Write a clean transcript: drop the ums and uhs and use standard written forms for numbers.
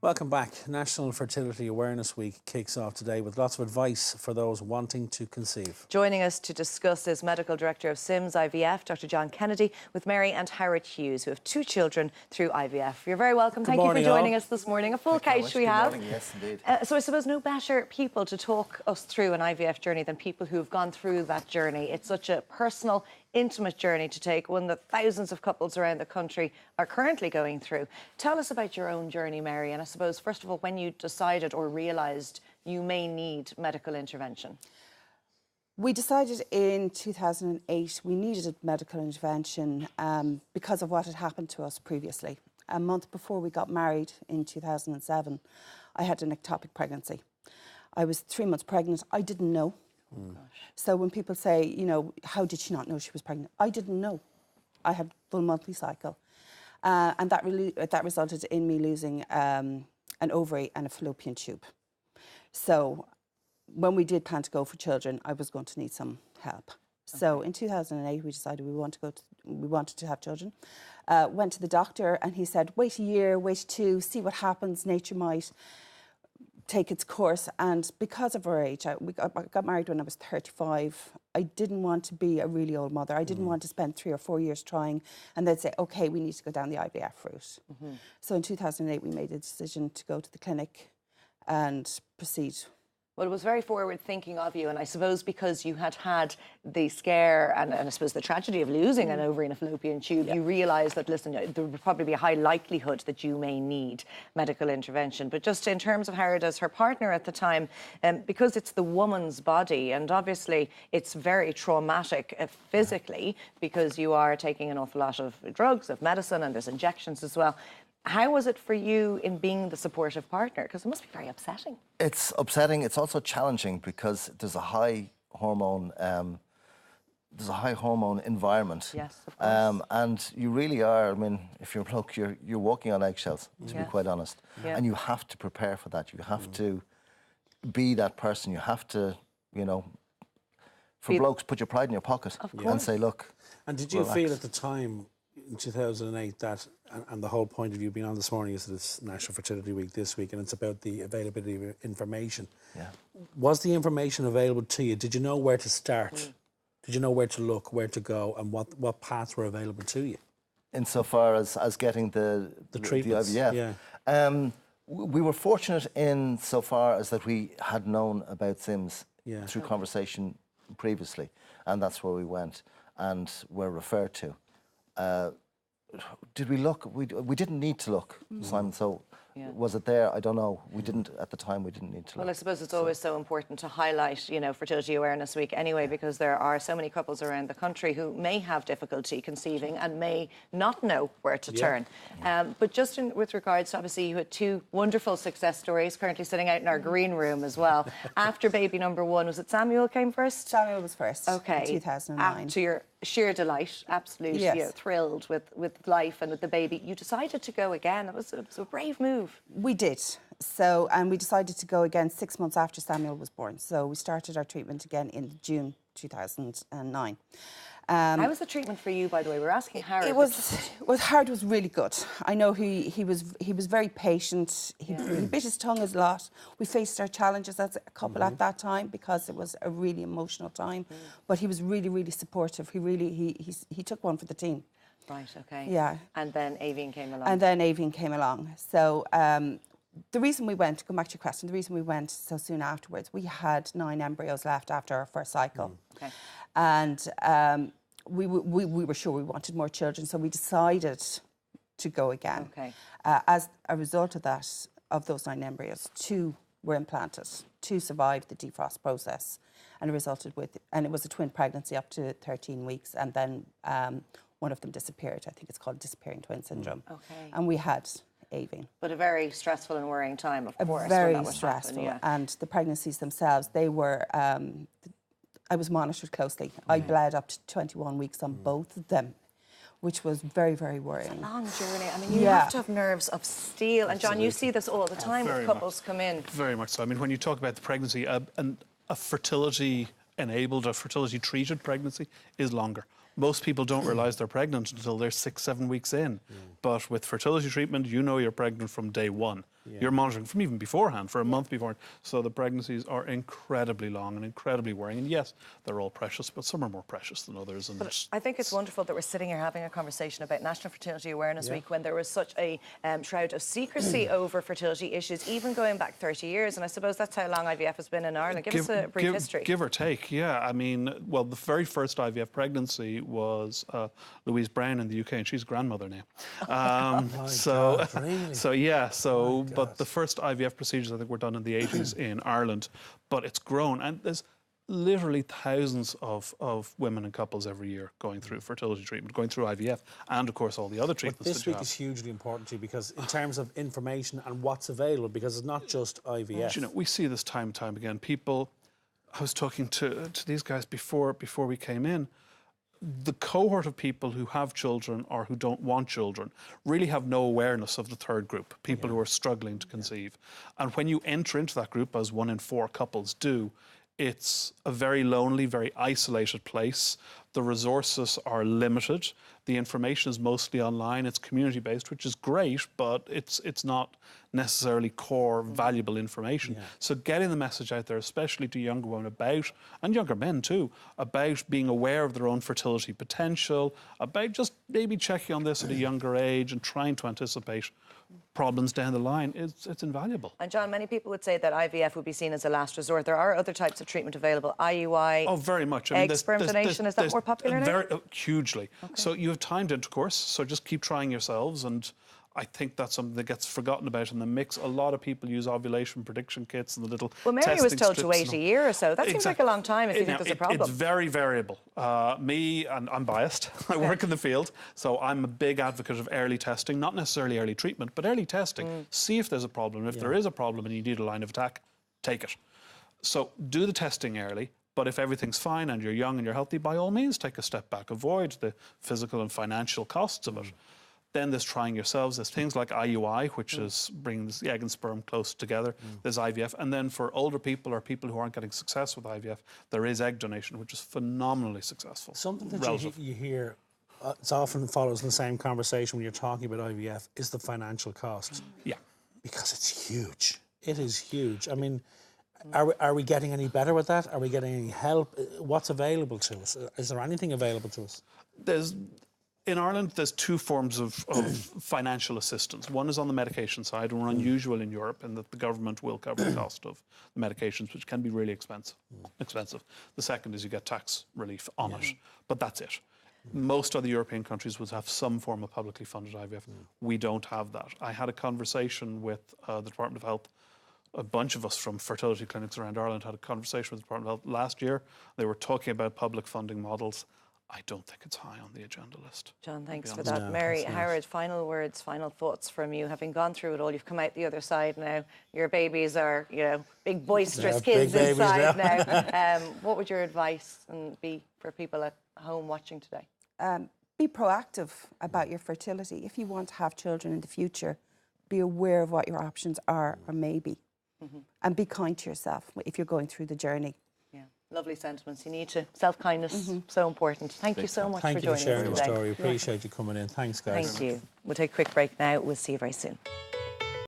Welcome back. National Fertility Awareness Week kicks off today with lots of advice for those wanting to conceive. Joining us to discuss is Medical Director of Sims IVF, Dr. John Kennedy, with Mary and Howard Hughes, who have 2 children through IVF. You're very welcome. Thank you for joining us this morning. A full couch we have. Good morning. Yes, indeed. So I suppose no better people to talk us through an IVF journey than people who have gone through that journey. It's such a personal, intimate journey to take, one that thousands of couples around the country are currently going through. Tell us about your own journey, Mary, and I suppose, first of all, when you decided or realised you may need medical intervention. We decided in 2008 we needed medical intervention because of what had happened to us previously. A month before we got married in 2007, I had an ectopic pregnancy. I was 3 months pregnant. I didn't know. So when people say, you know, how did she not know she was pregnant? I didn't know. I had full monthly cycle. And that resulted in me losing an ovary and a fallopian tube. So when we did plan to go for children, I was going to need some help. Okay. So in 2008, we decided we wanted to have children. Went to the doctor and he said, wait a year, wait 2, see what happens, nature might take its course. And because of our age, I got married when I was 35. I didn't want to be a really old mother. I didn't want to spend 3 or 4 years trying and then say, okay, we need to go down the IVF route. So in 2008, we made a decision to go to the clinic and proceed. Well, it was very forward-thinking of you, and I suppose because you had had the scare and I suppose the tragedy of losing an ovary and a fallopian tube, you realised that, listen, there would probably be a high likelihood that you may need medical intervention. But just in terms of Howard as her partner at the time, because it's the woman's body, and obviously it's very traumatic physically because you are taking an awful lot of drugs, of medicine, and there's injections as well. How was it for you in being the supportive partner? Because it must be very upsetting. It's upsetting. It's also challenging because there's a high hormone environment. Yes, of course. And you really are. I mean, if you're a bloke, you're walking on eggshells, to be quite honest. Yeah. And you have to prepare for that. You have to be that person. You have to, you know, for blokes, put your pride in your pocket and say, look. And did you feel at the time, in 2008, that, and the whole point of you being on this morning is that it's National Fertility Week this week and it's about the availability of information. Yeah. Was the information available to you? Did you know where to start? Did you know where to look, where to go, and what paths were available to you? Insofar as getting the treatments, the IVF. Yeah. We were fortunate in so far as that we had known about Sims through conversation previously, and that's where we went and were referred to. Did we look? We didn't need to look, Simon, so was it there? I don't know. We didn't, at the time, we didn't need to look. Well, I suppose it's always so important to highlight, you know, Fertility Awareness Week anyway, because there are so many couples around the country who may have difficulty conceiving and may not know where to turn. But just with regards to, obviously, you had 2 wonderful success stories currently sitting out in our green room as well. After baby number 1, was it Samuel came first? Samuel was first, in 2009. To your sheer delight, absolutely, you know, thrilled with life and with the baby, you decided to go again. It was a brave move. We did. So, and we decided to go again 6 months after Samuel was born. So we started our treatment again in June 2009. How was the treatment for you, by the way? We're asking Howard. Howard was really good. I know he was very patient. He bit his tongue a lot. We faced our challenges as a couple at that time because it was a really emotional time. But he was really, really supportive. He took one for the team. Right, okay. Yeah. And then Avian came along. So the reason we went, to come back to your question, the reason we went so soon afterwards, we had 9 embryos left after our first cycle. Okay. And we were sure we wanted more children, so we decided to go again. Okay. As a result of that, of those 9 embryos, 2 were implanted. 2 survived the defrost process, and it was a twin pregnancy up to 13 weeks, and then one of them disappeared. I think it's called disappearing twin syndrome. Okay. And we had Avian. But a very stressful and worrying time, of course. Very stressful. And the pregnancies themselves, they were. I was monitored closely. I bled up to 21 weeks on both of them, which was very, very worrying. It's a long journey. I mean, you have to have nerves of steel. And John, you see this all the time when couples come in. Very much so. I mean, when you talk about the pregnancy, a fertility-enabled, a fertility-treated pregnancy is longer. Most people don't realise they're pregnant until they're 6, 7 weeks in. But with fertility treatment, you know you're pregnant from day 1. You're monitoring from even beforehand, for a month beforehand. So the pregnancies are incredibly long and incredibly worrying. And yes, they're all precious, but some are more precious than others. And but I think it's wonderful that we're sitting here having a conversation about National Fertility Awareness Week when there was such a shroud of secrecy over fertility issues, even going back 30 years. And I suppose that's how long IVF has been in Ireland. Give us a brief history. Give or take, yeah. I mean, well, the very first IVF pregnancy was Louise Brown in the UK, and she's grandmother now. But the first IVF procedures, I think, were done in the 80s in Ireland. But it's grown, and there's literally thousands of women and couples every year going through fertility treatment, going through IVF, and of course all the other treatments. But this week is hugely important to you because in terms of information and what's available, because it's not just IVF. You know, we see this time and time again. People, I was talking to these guys before we came in. The cohort of people who have children or who don't want children really have no awareness of the third group, people who are struggling to conceive. And when you enter into that group, as 1 in 4 couples do, it's a very lonely, very isolated place. The resources are limited. The information is mostly online. It's community-based, which is great, but it's not necessarily core, valuable information. So getting the message out there, especially to younger women about, and younger men too, about being aware of their own fertility potential, about just maybe checking on this at a younger age and trying to anticipate problems down the line, it's invaluable. And John, many people would say that IVF would be seen as a last resort. There are other types of treatment available. IUI, oh, very much. I mean, egg sperm donation, is that more popular now? Hugely. Okay. So you have timed intercourse, so just keep trying yourselves, and I think that's something that gets forgotten about in the mix. A lot of people use ovulation prediction kits and the little Well, Mary was told to wait a year or so. That seems like a long time if you think there's a problem. It's very variable. Me, and I'm biased, I work in the field, so I'm a big advocate of early testing, not necessarily early treatment, but early testing. See if there's a problem. If there is a problem and you need a line of attack, take it. So do the testing early. But if everything's fine and you're young and you're healthy, by all means, take a step back. Avoid the physical and financial costs of it. Then there's trying yourselves. There's things like IUI, which is bringing the egg and sperm close together. There's IVF. And then for older people or people who aren't getting success with IVF, there is egg donation, which is phenomenally successful. Something that you hear, it often follows in the same conversation when you're talking about IVF, is the financial cost. Yeah. Because it's huge. It is huge. I mean, are we getting any better with that? Are we getting any help? What's available to us? Is there anything available to us? In Ireland, there's 2 forms of financial assistance. One is on the medication side, and we're unusual in Europe in that the government will cover the cost of the medications, which can be really expensive. The second is you get tax relief on it, but that's it. Most other European countries would have some form of publicly funded IVF. We don't have that. I had a conversation with the Department of Health. A bunch of us from fertility clinics around Ireland had a conversation with the Department of Health last year. They were talking about public funding models. I don't think it's high on the agenda list. John, thanks for that. Mary, Howard, final words, final thoughts from you. Having gone through it all, you've come out the other side now. Your babies are, you know, big boisterous kids inside now. What would your advice be for people at home watching today? Be proactive about your fertility. If you want to have children in the future, be aware of what your options are or may be. And be kind to yourself if you're going through the journey. Yeah, lovely sentiments. You need to. Self-kindness, so important. Thank you so much for joining us today. Thank you for sharing your story. Appreciate you coming in. Thanks, guys. Thank you. We'll take a quick break now. We'll see you very soon.